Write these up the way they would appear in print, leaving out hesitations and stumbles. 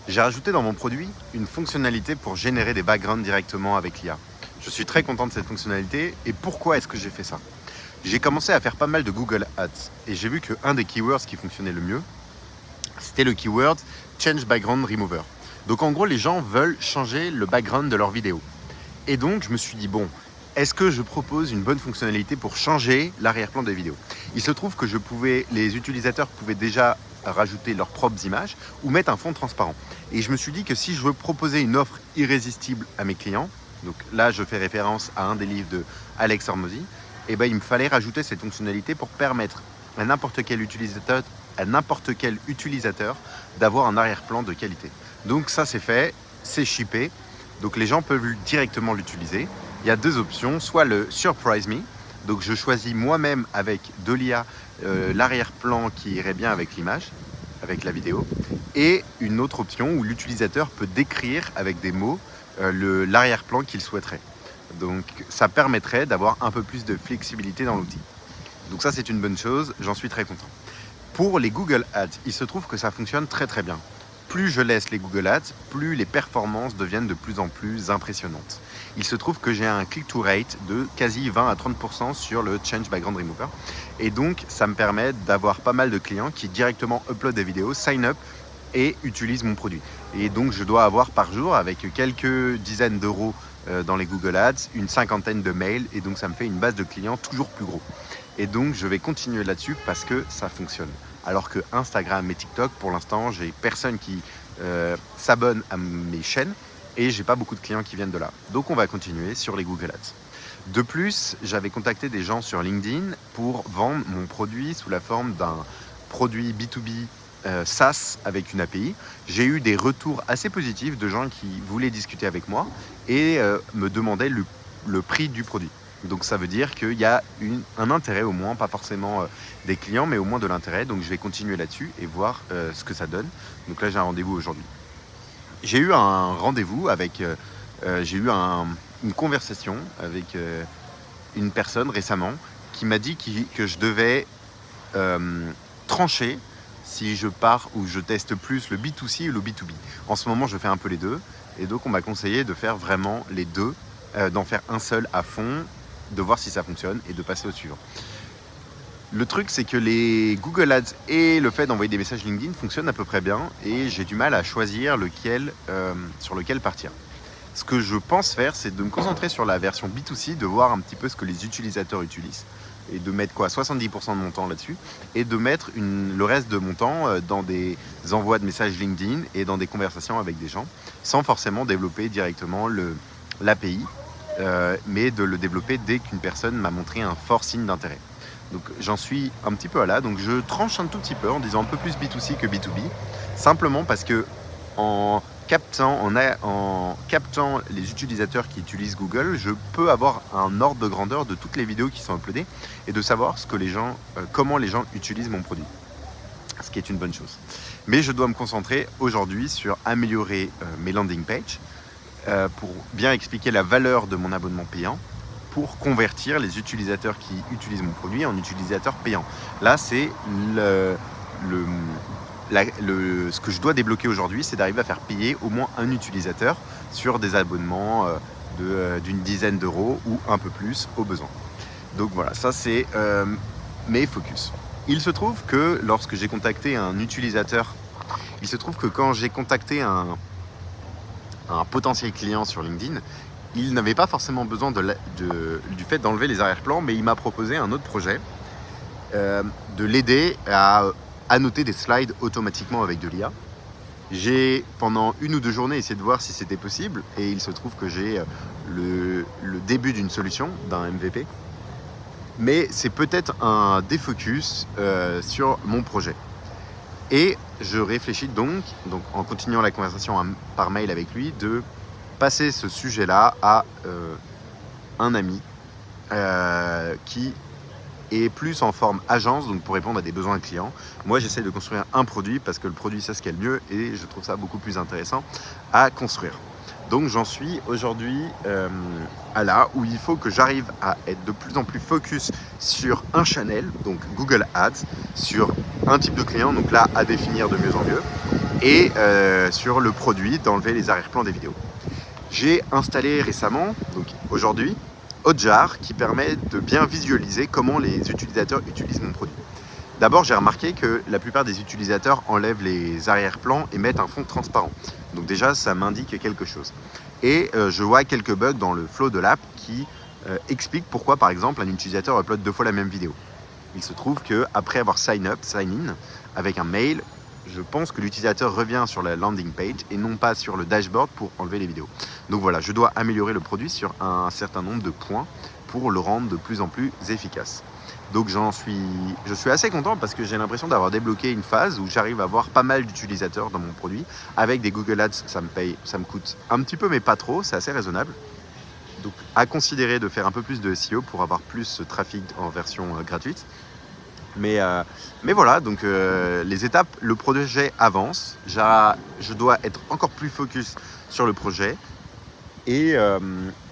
J'ai rajouté dans mon produit une fonctionnalité pour générer des backgrounds directement avec l'IA. Je suis très content de cette fonctionnalité et pourquoi est-ce que j'ai fait ça? J'ai commencé à faire pas mal de Google Ads et j'ai vu qu'un des keywords qui fonctionnait le mieux, c'était le keyword Change Background Remover. Donc en gros, les gens veulent changer le background de leur vidéo. Et donc je me suis dit, bon, est-ce que je propose une bonne fonctionnalité pour changer l'arrière-plan des vidéos? Il se trouve que les utilisateurs pouvaient déjà rajouter leurs propres images ou mettre un fond transparent. Et je me suis dit que si je veux proposer une offre irrésistible à mes clients, donc là je fais référence à un des livres de Alex Hormozy, et ben il me fallait rajouter cette fonctionnalité pour permettre à n'importe quel utilisateur d'avoir un arrière-plan de qualité. Donc ça c'est fait, c'est shippé, donc les gens peuvent directement l'utiliser. Il y a deux options, soit le Surprise Me, donc je choisis moi-même avec de l'IA l'arrière-plan qui irait bien avec l'image, avec la vidéo, et une autre option où l'utilisateur peut décrire avec des mots l'arrière-plan qu'il souhaiterait. Donc ça permettrait d'avoir un peu plus de flexibilité dans l'outil. Donc ça c'est une bonne chose, j'en suis très content. Pour les Google Ads, il se trouve que ça fonctionne très très bien. Plus je laisse les Google Ads, plus les performances deviennent de plus en plus impressionnantes. Il se trouve que j'ai un click-to rate de quasi 20 à 30% sur le Change Background Remover. Et donc, ça me permet d'avoir pas mal de clients qui directement uploadent des vidéos, sign up et utilisent mon produit. Et donc, je dois avoir par jour, avec quelques dizaines d'euros dans les Google Ads, une cinquantaine de mails. Et donc, ça me fait une base de clients toujours plus gros. Et donc, je vais continuer là-dessus parce que ça fonctionne. Alors que Instagram et TikTok, pour l'instant, j'ai personne qui s'abonne à mes chaînes et j'ai pas beaucoup de clients qui viennent de là. Donc on va continuer sur les Google Ads. De plus, j'avais contacté des gens sur LinkedIn pour vendre mon produit sous la forme d'un produit B2B SaaS avec une API. J'ai eu des retours assez positifs de gens qui voulaient discuter avec moi et me demandaient le prix du produit. Donc ça veut dire qu'il y a un intérêt au moins, pas forcément des clients, mais au moins de l'intérêt. Donc je vais continuer là-dessus et voir ce que ça donne. Donc là j'ai un rendez-vous aujourd'hui. J'ai eu un rendez-vous avec, une conversation avec une personne récemment qui m'a dit que je devais trancher si je pars ou je teste plus le B2C ou le B2B. En ce moment je fais un peu les deux et donc on m'a conseillé de faire vraiment les deux, d'en faire un seul à fond, de voir si ça fonctionne et de passer au suivant. Le truc, c'est que les Google Ads et le fait d'envoyer des messages LinkedIn fonctionnent à peu près bien et j'ai du mal à choisir sur lequel partir. Ce que je pense faire, c'est de me concentrer sur la version B2C, de voir un petit peu ce que les utilisateurs utilisent et de mettre 70% de mon temps là-dessus et de mettre le reste de mon temps dans des envois de messages LinkedIn et dans des conversations avec des gens sans forcément développer directement l'API, mais de le développer dès qu'une personne m'a montré un fort signe d'intérêt. Donc j'en suis un petit peu à là, donc je tranche un tout petit peu en disant un peu plus B2C que B2B, simplement parce que en captant les utilisateurs qui utilisent Google, je peux avoir un ordre de grandeur de toutes les vidéos qui sont uploadées et de savoir comment les gens utilisent mon produit, ce qui est une bonne chose. Mais je dois me concentrer aujourd'hui sur améliorer mes landing pages pour bien expliquer la valeur de mon abonnement payant, pour convertir les utilisateurs qui utilisent mon produit en utilisateurs payants. Là, c'est ce que je dois débloquer aujourd'hui, c'est d'arriver à faire payer au moins un utilisateur sur des abonnements d'une dizaine d'euros ou un peu plus au besoin. Donc voilà, ça c'est mes focus. Il se trouve que lorsque j'ai contacté un utilisateur, quand j'ai contacté un potentiel client sur LinkedIn, il n'avait pas forcément besoin du fait d'enlever les arrière-plans, mais il m'a proposé un autre projet, de l'aider à annoter des slides automatiquement avec de l'IA. J'ai, pendant 1 ou 2 journées, essayé de voir si c'était possible, et il se trouve que j'ai le début d'une solution, d'un MVP, mais c'est peut-être un défocus sur mon projet. Et je réfléchis donc en continuant la conversation par mail avec lui, de passer ce sujet-là à un ami qui est plus en forme agence, donc pour répondre à des besoins clients. Moi, j'essaie de construire un produit parce que le produit, c'est ce qu'il y a de mieux et je trouve ça beaucoup plus intéressant à construire. Donc j'en suis aujourd'hui à là où il faut que j'arrive à être de plus en plus focus sur un channel, donc Google Ads, sur un type de client, donc là à définir de mieux en mieux, et sur le produit d'enlever les arrière-plans des vidéos. J'ai installé récemment, donc aujourd'hui, Hotjar qui permet de bien visualiser comment les utilisateurs utilisent mon produit. D'abord, j'ai remarqué que la plupart des utilisateurs enlèvent les arrière-plans et mettent un fond transparent. Donc déjà, ça m'indique quelque chose. Et je vois quelques bugs dans le flow de l'app qui expliquent pourquoi, par exemple, un utilisateur upload 2 fois la même vidéo. Il se trouve qu'après avoir sign in avec un mail, je pense que l'utilisateur revient sur la landing page et non pas sur le dashboard pour enlever les vidéos. Donc voilà, je dois améliorer le produit sur un certain nombre de points pour le rendre de plus en plus efficace. Donc je suis assez content parce que j'ai l'impression d'avoir débloqué une phase où j'arrive à avoir pas mal d'utilisateurs dans mon produit. Avec des Google Ads, ça me coûte un petit peu mais pas trop, c'est assez raisonnable. Donc à considérer de faire un peu plus de SEO pour avoir plus de trafic en version gratuite. Mais voilà, donc les étapes, le projet avance, je dois être encore plus focus sur le projet et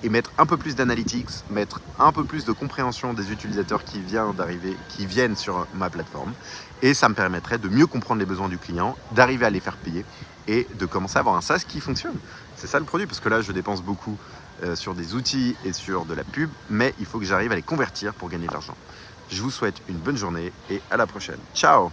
mettre un peu plus d'analytics, mettre un peu plus de compréhension des utilisateurs qui viennent sur ma plateforme, et ça me permettrait de mieux comprendre les besoins du client, d'arriver à les faire payer et de commencer à avoir un SaaS qui fonctionne. C'est ça le produit, parce que là je dépense beaucoup sur des outils et sur de la pub, mais il faut que j'arrive à les convertir pour gagner de l'argent. Je vous souhaite une bonne journée et à la prochaine. Ciao!